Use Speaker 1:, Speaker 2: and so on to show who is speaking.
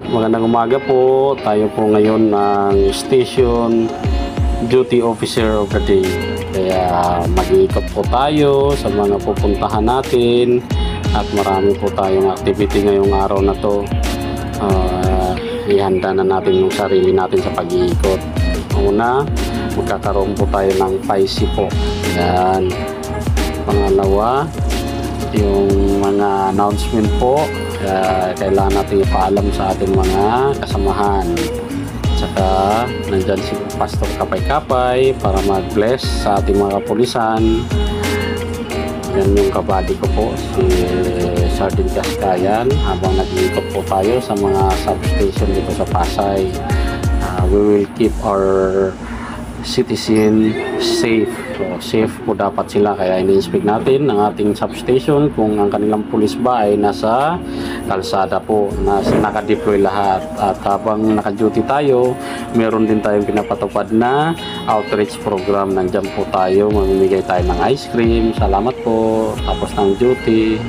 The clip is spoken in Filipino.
Speaker 1: Magandang umaga po. Tayo po ngayon ng Station Duty Officer of the Day. Kaya mag-iikot po tayo sa mga pupuntahan natin at marami po tayong activity ngayong araw na to. Ihanda na natin yung sarili natin sa pag-iikot. Una, magkakaroon po tayo ng paisi po. Yan. Pangalawa, yung mga announcement po, kailangan natin ipaalam sa ating mga kasamahan. Tsaka nandyan si Pastor Kapay-Kapay para mag-bless sa ating mga kapulisan. Yan yung kabady ko po, si Sergeant Kaskayan, habang nag-iikot po tayo sa mga substation dito sa Pasay. We will keep our citizen safe. So, safe po dapat sila, kaya ini-inspect natin ang ating substation kung ang kanilang pulis ba ay nasa kalsada po, naka-deploy lahat. At habang naka-duty tayo, meron din tayong pinapatupad na outreach program. Nandyan po tayo, mamimigay tayo ng ice cream. Salamat po, tapos ng duty.